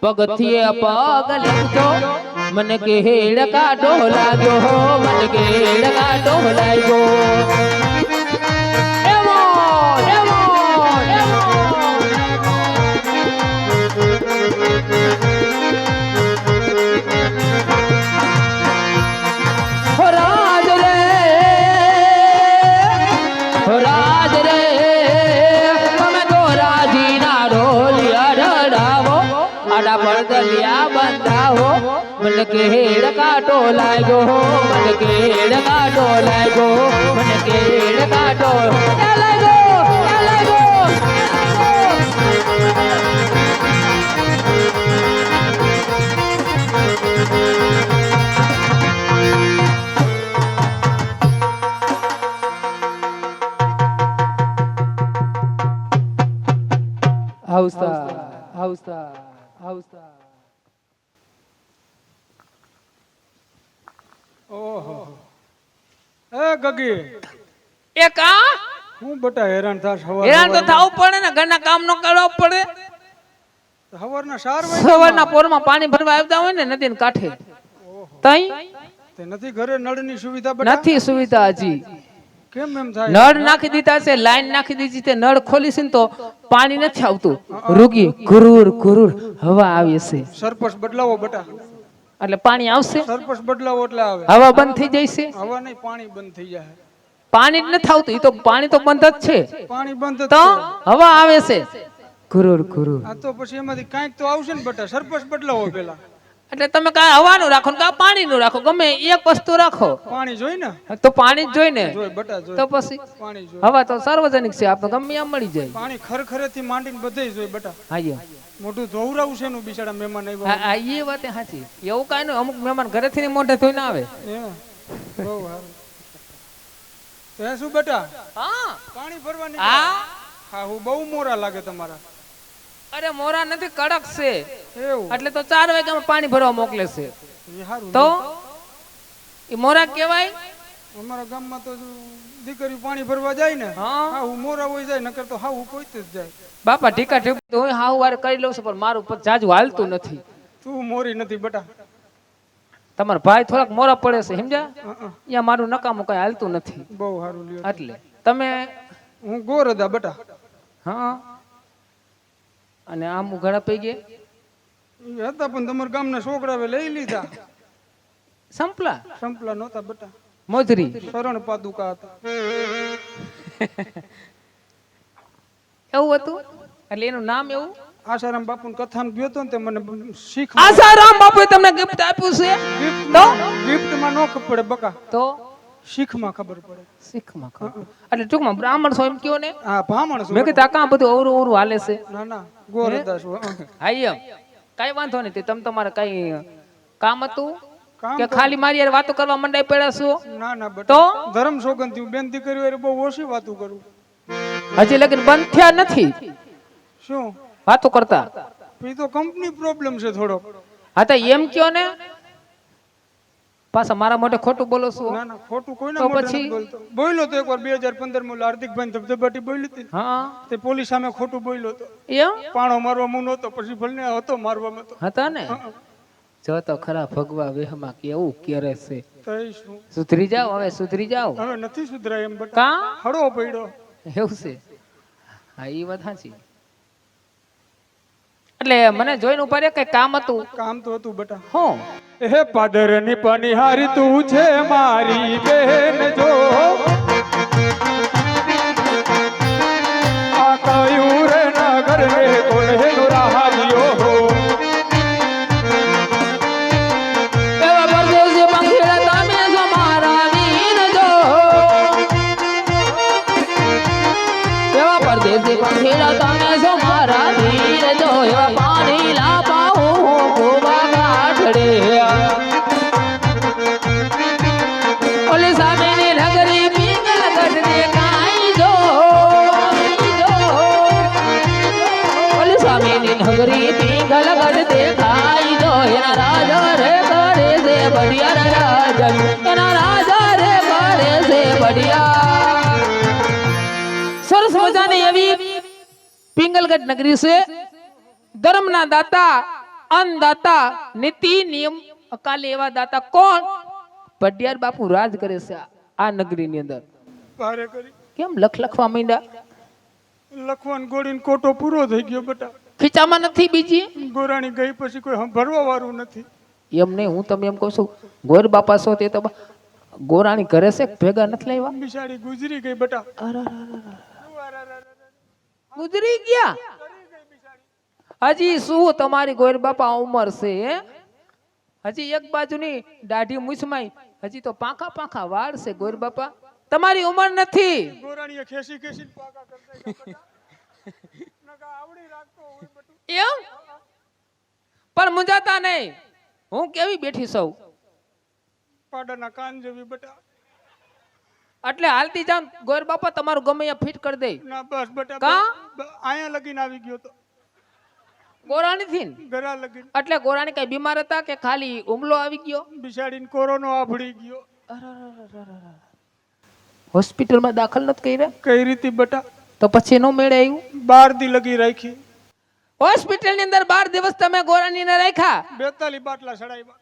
પગથિયે પગ લેજો मन के हेड़ का डोला जो हो मन के हेड़ का डोला जो देवो देवो देवो हो राज रे हमें तो राजी ना ढोलिया ढड़ावो आड़ा बड़दलिया बंधावो मन के हेड़ का टोला गो मन के हेड़ का टोला गो मन के हेड़ का टोला गो हाउसा हाउसा हाउसा ઓહો એ ગગી એ કા હું બટા હેરાન થાસ હેરાન તો થાવું પડે ને ઘરના કામ નો કરવા પડે હવારના 4 વાગે સવારના પોરમાં પાણી ભરવા આવતા હોય ને નદીને કાંઠે તઈ તે નથી ઘરે નળની સુવિધા બટા નથી સુવિધા હજી કેમ એમ થાય નળ નાખી દીધા છે લાઈન નાખી દીધી છે નળ ખોલી છે ને તો પાણી નથી આવતું રૂગી ગુરુર ગુરુર હવા આવે છે સરપંચ બદલાવો બટા એટલે પાણી આવશે સરપંચ બદલાવો એટલે આવે હવા બંધ થઈ જશે હવા નહીં પાણી બંધ થઈ જાય પાણી જ નથી આવતું એ તો પાણી તો બંધ જ છે પાણી બંધ જ તો છે. હવા આવે છે ગુરુર ગુરુર આ તો પછી એમાંથી કાંઈક તો આવશે ને બટા સરપંચ બદલાવો પેલા એટલે તમે કાંઈ હવાનું રાખો ને કાંઈ પાણીનું રાખો ગમે એક વસ્તુ રાખો પાણી જોઈ ને તો પાણી જ જોઈ ને જોઈ બટા જોઈ તો પછી પાણી જોઈ હવા તો સાર્વજનિક છે આપણે ગમે એમ મળી જાય પાણી ખરખરેથી માંડીને બધે જોઈ બટા હાજી મોઢું ધોવરાવું છે નું બિચારા મહેમાન આવ્યા હા એ વાત સાચી એવું કાંઈ નહીં અમુક મહેમાન ઘરેથી ને મોઢે ધોઈને આવે હે બહુ સારું તે શું બેટા હા પાણી ભરવા હા નીકળ્યા હા હું બહુ મોરા લાગે તમારા અરે મોરા નથી કડક છે એવું એટલે તો 4 વાગ્યામાં પાણી ભરવા મોકલે છે એ સારું તો એ મોરા કહેવાય અમારા ગામમાં તો દીકરી પાણી ભરવા જાય ને હા હા હું મોરા હોય જાય નકર તો હા હું પોઈતે જ જાય બાપા ઢીકા ઢીક તો હું હાવ વાર કરી લઉં છું પણ મારું પર જાજુ હાલતું નથી તું મોરી નથી બેટા તમારા ભાઈ થોડાક મોરા પડે છે સમજ્યા અહીંયા મારું નકામું કઈ હાલતું નથી બહુ સારું લ્યો એટલે તમે હું ગોર હતા બેટા હા અને આમ ઘડા પઈ ગયા એ હતા પણ તમારા ગામના છોકરાએ લઈ લીધા સંપલા સંપલા નહોતા બેટા મોજરી શરણ પાદુકા હતા એવું હતું એટલે એનું નામ એવું આસારામ બાપુ કથામાં ગયો તો ને તે મને શીખ આસારામ બાપુએ તમને ગિફ્ટ આપ્યું છે તો ગિફ્ટમાં નો ખબર પડે બકા તો શીખમાં ખબર પડે શીખમાં ખબર એટલે ટૂંકમાં બ્રાહ્મણ છો એમ કયો ને હા ભામણ છું મેં કીધું આ કાં બધું અવરું અવરું હાલે છે ના ના ગોરદાસ હા એમ કઈ વાંધો નહીં તમે તમારે કઈ કામ હતું કામ કે ખાલી મારી યાર વાતો કરવા મંડાઈ પડ્યા છો ના ના તો બેટા ધર્મ સોગંદ હું બેનતી કર્યું એટલે બહુ ઓછી વાતો કરું હજી લગન બંધ થયા નથી શું વાતો કરતા એ તો કંપની પ્રોબ્લેમ છે થોડો હા તો એમ કયો ને પાછા મારા મોઢે ખોટું બોલો છો ના ના ખોટું કોઈને તો મોઢે પછી? નથી બોલતો બોલ્યો તો એકવાર 2015 માં હાર્દિકભાઈ ધબધબાટી બોલી હતી હા તે પોલીસ સામે ખોટું બોલ્યો તો એમ પાણો મારવા હું નહોતો પછી ભલે હતો મારવામાં તો હતા ને જો તો ખરા ભગવા વેહમાં કેવું કરે છે તઈ શું સુધરી જાઓ હવે સુધરી જાઓ હવે નથી સુધરાય એમ બટા કા હળો પડ્યો એવું છે હા એ વાત સાચી એટલે મને જોઈને ઉભા રે કઈ કામ હતું કામ તો હતું બટા હું હે પાદર ની પનિહારી તું છે મારી બેન જો આ કયું રે નગર રે કોને નો રાહાલિયો હો એવા પરદેશી પંખીડા તમે જો મારા વીર જો એવા પરદેશી પંખીડા તમે જો મારા વીર જો એવા પાણી લાપાઉં ગોવા ગાઠડે ઓલી સામેની નગરી પીંગલ ગઢ દેખાઈ જો ઓલી સામેની નગરી પીંગલ ગઢ દેખાઈ જો એના રાજા રે કરે છે બઢિયા રાજા એના રાજા રે કરે છે બઢિયા સરસ મજાની એવી પિંગલગઢ નગરી છે ધર્મના દાતા અન્નદાતા નીતિ નિયમ અકાલે એવા દાતા કોણ? પઢિયાર બાપુ રાજ કરે છે આ નગરીની અંદર. ભારે કરી કેમ લખવા માંડ્યા? લખવાન ગોળીને કોટો પૂરો થઈ ગયો બેટા. ખીચામાં નથી બીજી? ગોરાણી ગઈ પછી કોઈ ભરવા વાળું નથી. એમ નહીં, હું તમને એમ કહું છું, ગોર બાપા છો તે તો ગોરાણી ઘરે છે ભેગા નથી લાવ્યા? બિચારી ગુજરી ગઈ બેટા. ગુજરી ગયા? હજી શું તમારી ગોર બાપા ઉંમર છે હે? હજી એક બાજુની દાઢી મૂછમાં હજી તો પાંખા પાંખા વાળ છે ગોર બાપા. તમારી ઉંમર નથી. ગોરાણીએ ખેસી ખેસી પાકા કરતા નકા આવડી રાખતો હોય બટુ. એમ પણ મુંજાતા નહીં. હું કેવી બેઠી સૌ પાડાના કાન જેવી બેટા. એટલે હાલતી જામ ગોર બાપા તમારું ગમે ત્યાં ફિટ કરી દે. ના બસ બેટા. કા? આયા લગીને આવી ગયો તો ગોરાણી થી ઘરા લગીને. એટલે ગોરાણી કઈ બીમાર હતા કે ખાલી હુમલો આવી ગયો? બિચારીને કોરોનો આભળી ગયો. હોસ્પિટલમાં દાખલ નથી કર્યા? કઈ રીતે બેટા? તો પછી નો મેળે આવ્યું? 12 દી લગી રાખી. હોસ્પિટલ ની અંદર 12 દિવસ તમે ગોરાણી ને રાખ્યા? 42 બાટલા ચડાવ્યા.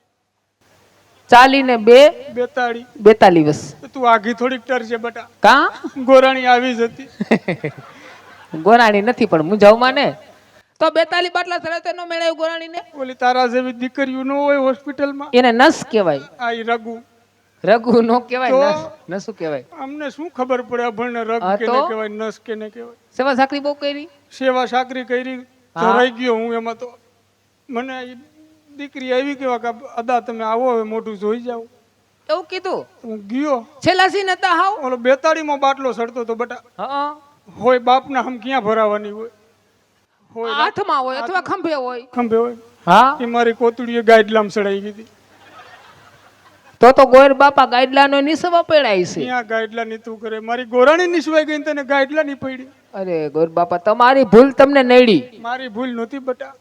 ચાલીને 2 42 વર્ષ. તું આઘી થોડીક ટરશે બેટા. કા? ગોરાણી આવી જ હતી. ગોરાણી નથી પણ મુંજાવમાં ને તો 42 બાટલા ચડાવતો નો મેળાયું ગોરાણી ને? ઓલી તારા જેવી દીકરીઓ ન હોય હોસ્પિટલમાં. એને નસ કહેવાય. આ ઈ રઘુ. રઘુ નો કહેવાય, નસ શું કહેવાય? અમને શું ખબર પડે અભણને રઘ કેને કહેવાય, નસ કેને કહેવાય? સેવા સાકરી બહુ કરી. સેવા સાકરી કરી, ધરાઈ ગયો હું એમાં. તો મને ઈ દીકરી આવી કેવા કે અદા તમે આવો હવે મોઢું જોઈ જાવ એવું કીધું. હું ગયો. છેલ્લા સી નતા હાવ ઓલો 42 માં બાટલો સડતો તો બેટા. હા હોય બાપના હમ ક્યાં ભરાવાની હોય? હોય હાથમાં હોય અથવા ખંભે હોય. ખંભે હોય. હા એ મારી કોતડીએ ગાઈડલામ સડાઈ ગઈ હતી. તો ગોર બાપા ગાઈડલાનો નિસવા પડાય છે. ક્યાં ગાઈડલા ની તું કરે? મારી ગોરાણી નિસવાઈ ગઈ તને ગાઈડલા ની પડી. અરે ગોર બાપા તમારી ભૂલ તમને નડી. મારી ભૂલ નહોતી બેટા.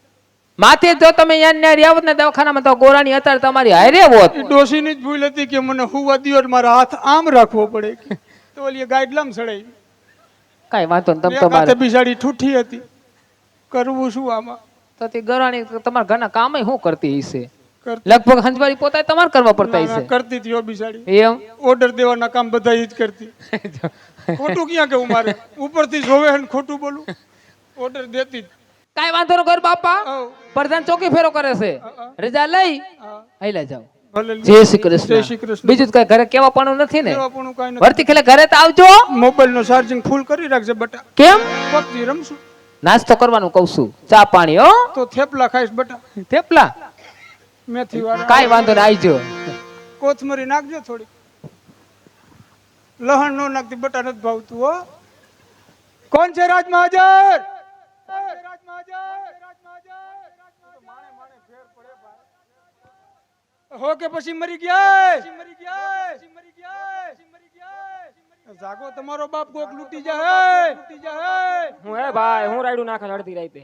માથે જો તમે યાર રહ્યા હોત ને દવાખાનામાં તો ગોરાણી અત્યારે તમારી હારે હોત. ડોશીની જ ભૂલ હતી કે મને હુવા દિયો મારા હાથ આમ રાખવો પડે. તો ઓલી ગાઈડલામ સડાઈ. કાઈ વાંધો નહીં. તમ તમારે બિચારી ઠૂઠી હતી. કરવું શું આમાં? તો તે ગોરાણી તમારા ઘરના કામ શું કરતી હશે? લગભગ હંજવારી પોતા તમારે કરવા પડતા હશે. કરતી હતી બિચારી. એમ ઓર્ડર દેવાના કામ બધા જ કરતી. ખોટું ક્યાં કેવું મારે? ઉપરથી જોવે ને ખોટું બોલું. ઓર્ડર દેતી જ. કાઈ વાંધો ન ગોર બાપા. પ્રધાન ચોકી ફેરો કરે છે. રજા લઈ આઈલા જાવ. જય શ્રી કૃષ્ણ. બીજું કઈ ઘરે કેવા પણ નથી ને? વર્તી ખેલે ઘરે તો આવજો. મોબાઈલ નો ચાર્જિંગ ફૂલ કરી રાખજે બટા. કેમ? પબજી રમશું. નાસ્તો કરવાનું કહું છું. ચા પાણી હો. તો થેપલા ખાઈશ બટા. થેપલા? મેથી વાળા. કાઈ વાંધો ન આવજો. કોથમરી નાખજો થોડી. લહણ નો નાખતી બટા નથી ભાવતું હો. કોણ છે રાજ મહાજર? હો કે પછી મરી ગયા? જાગો તમારો બાપ કોક લૂટી જાય. હું હે ભાઈ, હું રાયડું નાખે અડધી રાતે.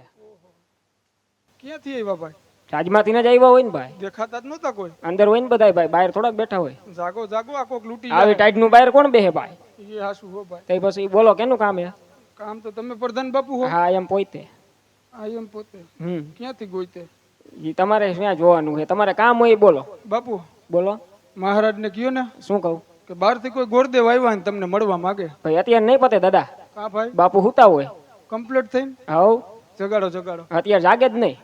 ક્યાંથી આવ્યા ભાઈ? રાજમાંથી ન જ આવ્યા હોય ને ભાઈ. દેખાતા જ નહોતા કોઈ. અંદર હોય ને બધા ભાઈ, બહાર થોડાક બેઠા હોય. જાગો જાગો, આ કોક લૂટી આવી ટાઈટ નું બહાર કોણ બેહે ભાઈ? એ હાસુ હો ભાઈ. તે પછી બોલો કેનું કામ હે? કામ તો તમે પ્રધાન બાપુ હો. હા એમ પોતે. આ એમ પોતે. હમ ક્યાંથી ગોઈતે? ઈ તમારે ક્યાં જોવાનું છે? તમારે કામ હોય એ બોલો. બાપુ બોલો. મહારાજ ને કયો ને શું કહું? કે બહાર થી કોઈ ગોરદેવ આવ્યા ને તમને મળવા માંગે. ભાઈ અત્યારે નહીં પતે દાદા. કા ભાઈ? બાપુ હુતા હોય. કમ્પ્લીટ થઈને હાઉ જગાડો જગાડો. અત્યારે જાગે જ નહીં.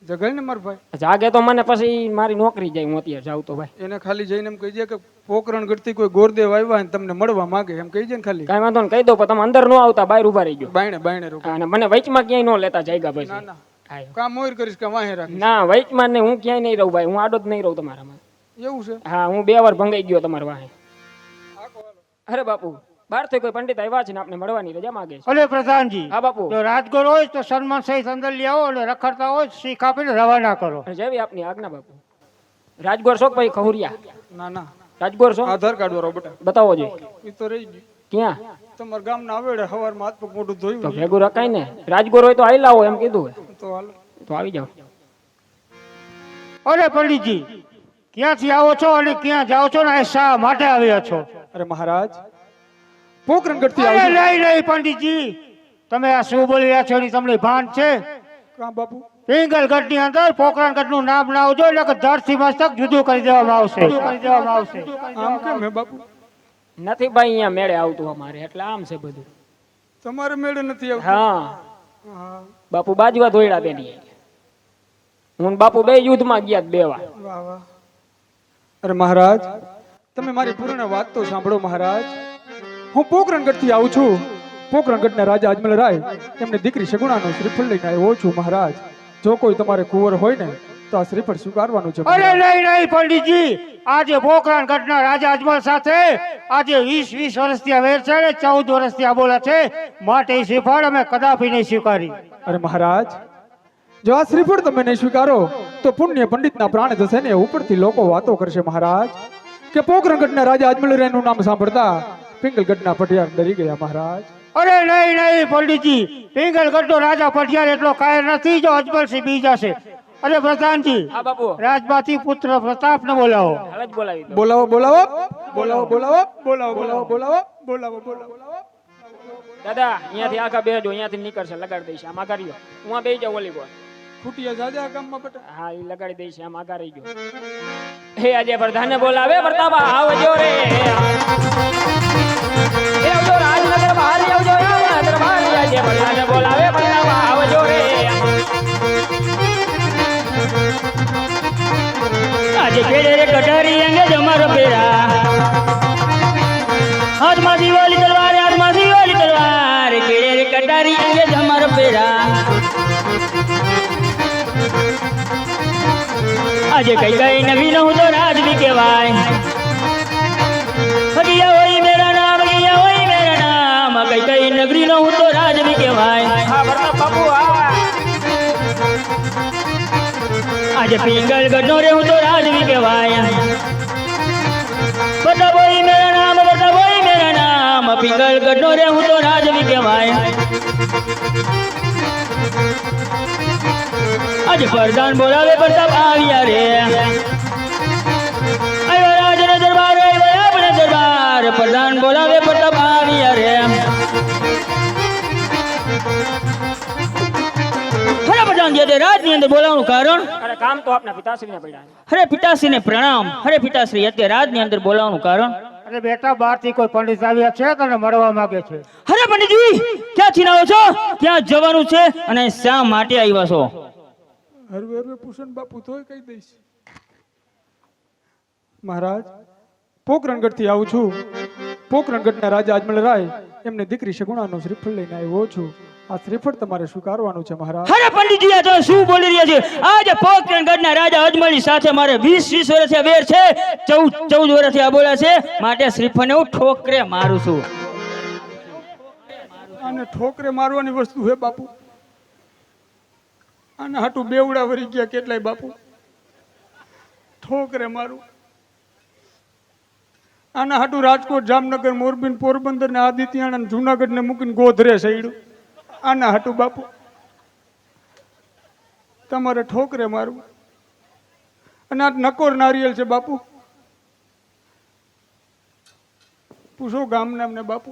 જગાડ ને માર ભાઈ. જાગે તો મને પછી મારી નોકરી જાય. હું અત્યારે જાઉં તો ભાઈ. એને ખાલી જઈને એમ કહીજે કે પોકરણ ગઢથી કોઈ ગોરદેવ આવ્યા ને તમને મળવા માંગે એમ કહીજે ને ખાલી. કાંઈ વાંધો ને કહી દો, પણ તમે અંદર ન આવતા, બહાર ઉભા રહી ગયો. બાયણે બાયણે રોકો. અને મને વચમાં ક્યાંય ન લેતા જાયગા ના પછી. ના હાયો. કામ મોર કરીશ કે વાહે રાખીશ. ના વચમાં ને હું ક્યાંય નહીં રહું ભાઈ. હું આડો જ નહીં રહું તમારામાં. એવું છે? હા હું 2 વાર ભંગાઈ ગયો તમારા વાહે. અરે બાપુ, બહાર થી કોઈ પંડિત આવ્યા છે ને આપણે મળવાની રજા માંગે છે. અરે પ્રધાનજી, હા બાપુ. જો રાજગોર હોય તો સન્માન સહિત અંદર લઈ આવો અને રખડતા હોય શીખ આપીને રવાના કરો. જેવી આપની આજ્ઞા બાપુ. રાજગોર શોક ભાઈ ખહુરિયા? ના ના, રાજગોર છો? આધાર કાર્ડ વાળો બેટા. બતાવો જોઈએ. એ તો રહી ગયું. ક્યાં? તમારા ગામના આવેડે સવારમાં હાથ પગ મોઢું તો ધોયું. ભેગું રખાય ને. રાજગોર હોય તો આઈ લાવો એમ કીધું. તો હાલ. તો આવી જાઓ. અરે પંડિતજી, ક્યાંથી આવો છો અને ક્યાં જાઓ છો ને શા માટે આવ્યા છો? અરે મહારાજ, પોકરણગઢથી અરે આવજો. નહીં નહીં પંડિતજી, તમે આ શું બોલી રહ્યા છો એની તમને ભાન છે? કાં બાપુ? પિંગલગઢની અંદર પોકરણગઢનું નામ ના આવજો એટલે કે ધરથી મસ્તક જુદું કરી દેવામાં આવશે. આમ કેમ હે બાપુ? નથી ભાઈ અહીંયા મેળે આવતું અમારે એટલે આમ છે બધું. તમારે મેળે નથી આવતું? હા હા, બાપુ બાજવા દોડ્યા બેની હું ને બાપુ બે યુદ્ધમાં ગયા જ બેવા. વાહ વાહ. અરે મહારાજ, તમે મારી પૂર્ણ વાત તો સાંભળો મહારાજ. હું પોકરણગઢથી આવું છું. પોકરણગઢના રાજા અજમલ રાય એમની દીકરી સગુણાનું શ્રીફળ લઈને આવ્યો છું મહારાજ. જો કોઈ તમારે કુંવર હોય ને તો આ શ્રીફળ સ્વીકારવાનું છે. અરે નહીં પંડિતજી, આજે પોકરણગઢના રાજા અજમલ સાથે આજે 20 વર્ષથી આ વેર છે ને 14 વર્ષથી આ બોલા છે, માટે ઈ શ્રીફળ અમે કદાપી નહીં સ્વીકારી. અરે મહારાજ, જો આ શ્રીફળ તમે નહીં સ્વીકારો તો પુણ્ય પંડિતના પ્રાણ જશે ને. ઉપરથી લોકો વાતો કરશે મહારાજ કે પોકરણગઢના રાજા અજમલ રાયનું નામ સાંભળતા પિંગલગઢના પટિયાર ડરી ગયા મહારાજ. અરે નહીં પંડિતજી, પિંગલગઢનો રાજા પટિયાર એટલો કાયર નથી જો અજમલસિંહ બીજા છે. અરે પ્રધાનજી, હા બાપુ રાજબાથી પુત્ર પ્રતાપને બોલાવો. હવે જ બોલાવી દો. બોલાવો બોલાવો બોલાવો બોલાવો બોલાવો બોલાવો બોલાવો બોલાવો બોલાવો. દાદા અહીંયાથી આખા બેજો, અહીંયાથી નીકળશે લગાડી દઈશ. આમ આગળ રહ્યો, હું બેહી જાઉં ઓલી બોલ. ખૂટિયા જાજા ગામમાં બેટા. હા એ લગાડી દઈશ. આમ આગળ રહી ગયો. હે આજે પ્રધાનને બોલાવે. પ્રતાપા આવજો રે. એ આવજો રાજનગર બહાર આવજો. દરબાર આજે પ્રધાનને બોલાવે. પ્રતાપા આવજો રે. આજે કેડે રે કટારી અંગે જમર પેરા હાથમાં દિવાળી તલવાર, હાથમાં દિવાળી તલવાર, કેડે રે કટારી અંગે જમર પેરા. આજે કઈ કઈ નવી નું તો રાજ બી કહેવાય. હગિયા હોય મેરા નામ, હગિયા હોય મેરા નામ, કઈ કઈ નગરી નું તો રાજ બી કહેવાય. હા પ્રતાપ બાપુ હા. આજે પિંગલગઢ નો રે હું તો રાજવી કહેવાય. બધા બોઈ મેરા નામ, બધા બોઈ મેરા નામ, પિંગલગઢ નો રે હું તો રાજવી કહેવાય. આજે પ્રધાન બોલાવે પ્રતાપ આવ્યા રે. આવ્યો રાજનો દરબાર, આવ્યો આપણે દરબાર, પ્રધાન બોલાવે પ્રતાપ આવ્યા રે. હરે પ્રધાન જે રાજની અંદર બોલાવવાનું કારણ? અરે કામ તો આપના પિતાશ્રીને પડ્યા. હરે પિતાશ્રીને પ્રણામ. હરે પિતાશ્રી અત્યારે રાજની અંદર બોલાવવાનું કારણ? અરે બેટા, બહારથી કોઈ પંડિત આવ્યા છે તને મળવા માંગે છે. હરે પંડિતજી, ક્યાંથી આવો છો? ક્યાં જવાનું છે અને શા માટે આવ્યા છો? હરવે હરવે પૂછન બાપુ તોય કહી દઈશ. મહારાજ, પોકરણગઢથી આવું છું. પોકરણગઢના રાજા અજમલ રાય એમની દીકરી સગુણાનું શ્રીફળ લઈને આવ્યો છું. આ શ્રીફળ તમારે સ્વીકારવાનું છે મહારાજ. હરે પંડિતજી, આ તો શું બોલી રહ્યા છે? આજે પોકરણગઢના રાજા અજમલની સાથે મારે 20 વર્ષથી વેર છે, 14 વર્ષથી આ બોલા છે, માટે શ્રીફળને હું ઠોકરે મારું છું. આને ઠોકરે મારવાની વસ્તુ હે બાપુ? આના હાટુ બેવડા વરી ગયા કેટલાય બાપુ. ઠોકરે મારું. આના હાટુ રાજકોટ, જામનગર, મોરબી, પોરબંદર ને આદિત્યાણા ને જુનાગઢ ને મૂકીને ગોધરે સૈડું. આના હાટુ બાપુ તમારે ઠોકરે મારું. અને આ નકોર નારિયેલ છે બાપુ. પૂછો ગામના અમને બાપુ.